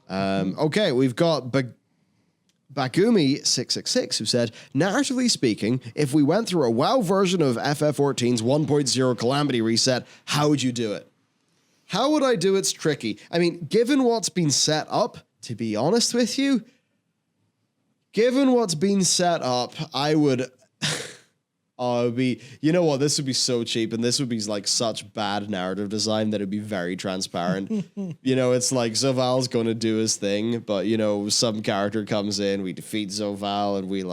Okay, we've got Bagumi666 who said, narratively speaking, if we went through a WoW version of FF14's 1.0 Calamity reset, how would you do it? How would I do it's tricky. I mean, given what's been set up, to be honest with you, I would... you know what? This would be so cheap, and this would be like such bad narrative design that it'd be very transparent. It's like Zovaal's going to do his thing, but some character comes in, we defeat Zovaal, and we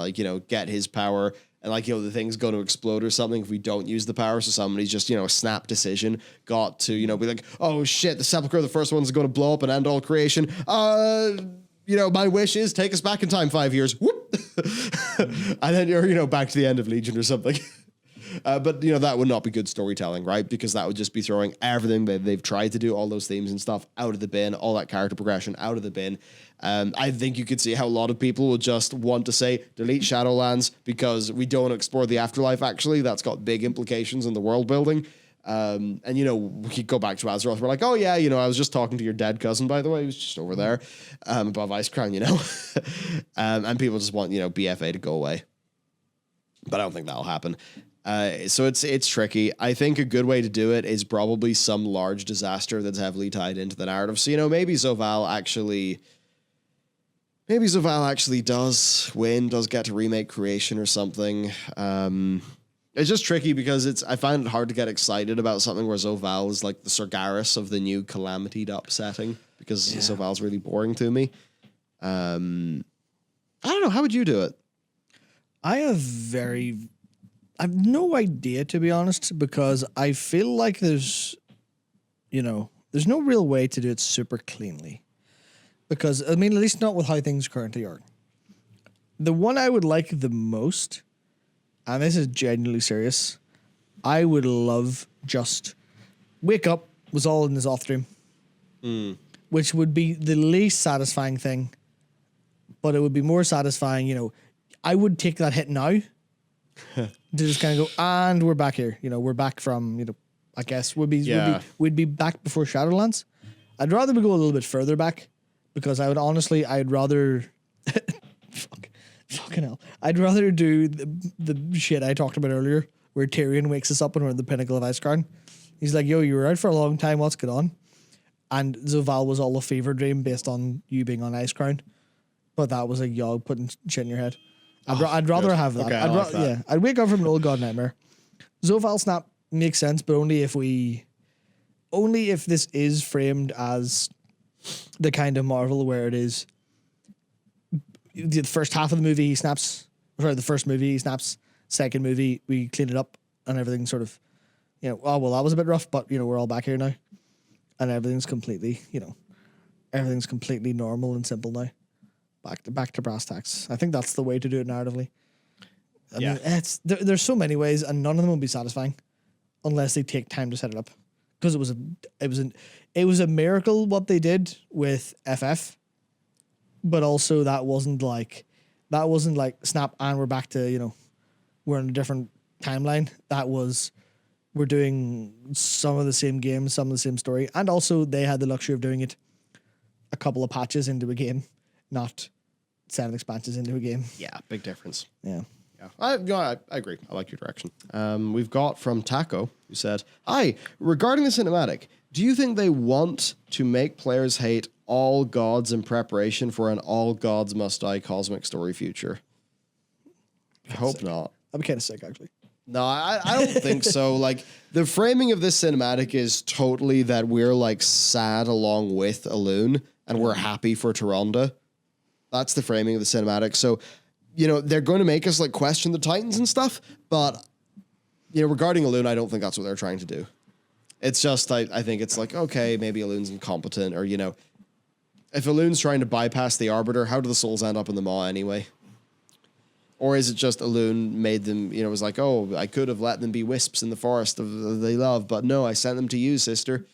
get his power, and the thing's going to explode or something if we don't use the power. So somebody's just a snap decision got to be like, oh shit, the Sepulchre, the first one's going to blow up and end all creation. My wish is take us back in time 5 years. Whoop. And then you're, back to the end of Legion or something. But that would not be good storytelling, right? Because that would just be throwing everything that they've tried to do, all those themes and stuff, out of the bin, all that character progression out of the bin. I think you could see how a lot of people will just want to say, delete Shadowlands because we don't explore the afterlife, actually. That's got big implications in the world building. We could go back to Azeroth. We're like, oh yeah, I was just talking to your dead cousin, by the way. He was just over there, above Icecrown, and people just want, BFA to go away. But I don't think that'll happen. So it's tricky. I think a good way to do it is probably some large disaster that's heavily tied into the narrative. So, maybe Zovaal actually does win, does get to remake creation or something. It's just tricky because I find it hard to get excited about something where Zovaal is like the Sargeras of the new Calamity setting because Zovaal's really boring to me. I don't know. How would you do it? I have no idea, to be honest, because I feel like there's no real way to do it super cleanly. Because, at least not with how things currently are. The one I would like the most, and this is genuinely serious, I would love just wake up, was all in this off dream. Which would be the least satisfying thing, but it would be more satisfying, I would take that hit now to just kind of go, and we're back here. We're back from, I guess we'd be back before Shadowlands. I'd rather we go a little bit further back because I'd rather fucking hell. I'd rather do the shit I talked about earlier where Tyrion wakes us up and we're at the pinnacle of Icecrown. He's like, yo, you were out for a long time. What's going on? And Zovaal was all a fever dream based on you being on Icecrown. But that was a Yogg putting shit in your head. I'd rather have that. Okay, yeah, I'd wake up from an old god nightmare. Zovaal snap makes sense, but only if this is framed as the kind of Marvel where it is the first half of the movie he snaps. Sorry, the first movie he snaps. Second movie we clean it up and everything sort of, oh well, that was a bit rough, but we're all back here now, and everything's completely normal and simple now. Back to brass tacks. I think that's the way to do it narratively. I mean, there's so many ways, and none of them will be satisfying unless they take time to set it up. Because it was a miracle what they did with FF, but also that wasn't like snap and we're back to we're in a different timeline. That was we're doing some of the same games, some of the same story, and also they had the luxury of doing it a couple of patches into a game. Not 7 expansions into a game. Yeah, big difference. Yeah. I agree. I like your direction. We've got from Taco, who said, hi, regarding the cinematic, do you think they want to make players hate all gods in preparation for an all gods must die cosmic story future? I hope not. I'd be kind of sick, actually. No, I don't think so. Like, the framing of this cinematic is totally that we're, sad along with Elune, and we're happy for Tyrande. That's the framing of the cinematic. So, they're going to make us, question the Titans and stuff, but, regarding Elune, I don't think that's what they're trying to do. It's just, I think it's okay, maybe Elune's incompetent, or, if Elune's trying to bypass the Arbiter, how do the souls end up in the Maw anyway? Or is it just Elune made them, was like, oh, I could have let them be wisps in the forest they love, but no, I sent them to you, sister.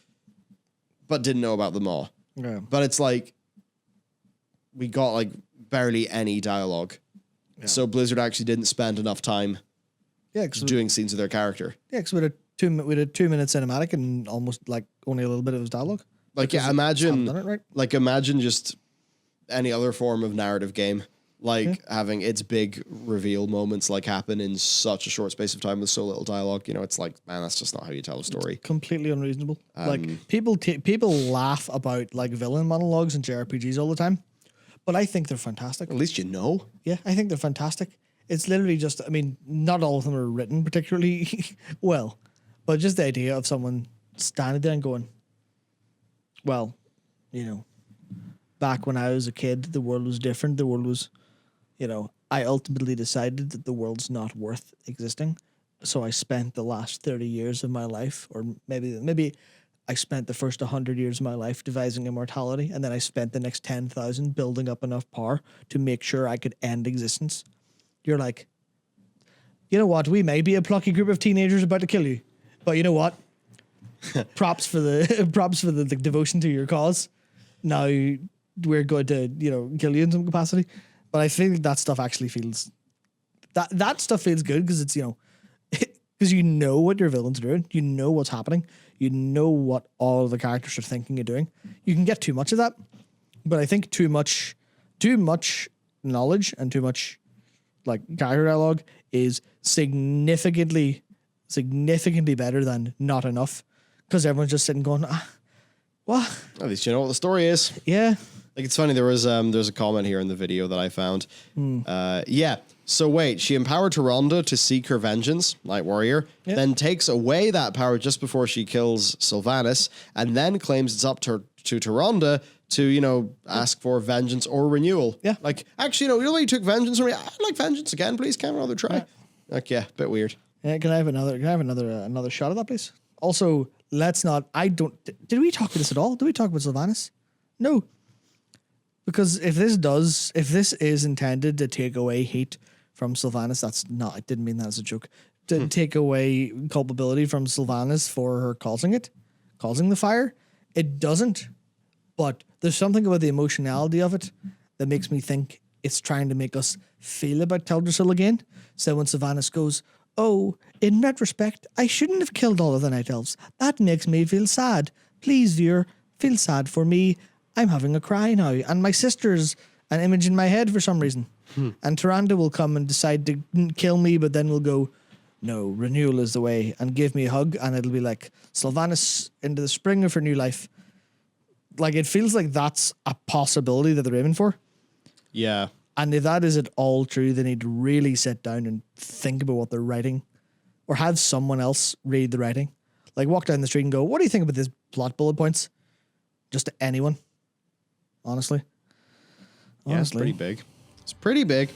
But didn't know about the Maw. Yeah. But it's we got barely any dialogue. Yeah. So Blizzard actually didn't spend enough time doing scenes of their character. Yeah, because we had a 2-minute cinematic and almost only a little bit of his dialogue. Imagine, done it right. Imagine just any other form of narrative game. Like having its big reveal moments like happen in such a short space of time with so little dialogue. You know, it's like, man, that's just not how you tell a story. Completely unreasonable. Like people laugh about like villain monologues in JRPGs all the time, but I think they're fantastic. At least you know. Yeah, I think they're fantastic. It's literally just, I mean, not all of them are written particularly well, but just the idea of someone standing there and going, well, you know, back when I was a kid, the world was different. The world was, you know, I ultimately decided that the world's not worth existing. So I spent the last 30 years of my life, or maybe I spent the first 100 years of my life devising immortality, and then I spent the next 10,000 building up enough power to make sure I could end existence. You're like, you know what? We may be a plucky group of teenagers about to kill you, but you know what? props for the devotion to your cause. Now we're going to, you know, kill you in some capacity. But I think that stuff actually feels that stuff feels good because it's, you know, because you know what your villains are doing, you know what's happening, you know what all of the characters are thinking and doing. You can get too much of that, but I think too much knowledge and too much like character dialogue is significantly better than not enough, because everyone's just sitting going, what? At least you know what the story is. Yeah. Like, it's funny, there's a comment here in the video that I found. So wait, she empowered Taronda to seek her vengeance, Light Warrior, then takes away that power just before she kills Sylvanas, and then claims it's up to Taronda to, you know, ask for vengeance or renewal. Yeah. Like, actually, you know, you took vengeance from me. I'd like vengeance again, please. Can I have another try? Yeah. Like, yeah, bit weird. Yeah, can I have another shot of that, please? Also, did we talk about this at all? Did we talk about Sylvanas? No. Because if this is intended to take away heat from Sylvanas, I didn't mean that as a joke. To take away culpability from Sylvanas for her causing the fire. It doesn't. But there's something about the emotionality of it that makes me think it's trying to make us feel about Teldrassil again. So when Sylvanas goes, oh, in retrospect, I shouldn't have killed all of the Night Elves. That makes me feel sad. Please, viewer, feel sad for me. I'm having a cry now. And my sister's an image in my head for some reason. And Taronda will come and decide to kill me, but then we'll go, no, renewal is the way, and give me a hug, and it'll be like Sylvanas into the spring of her new life. Like, it feels like that's a possibility that they're aiming for. Yeah. And if that is at all true, they need to really sit down and think about what they're writing, or have someone else read the writing. Like, walk down the street and go, what do you think about this plot bullet points? Just to anyone. Honestly. Yeah, it's pretty big. It's pretty big.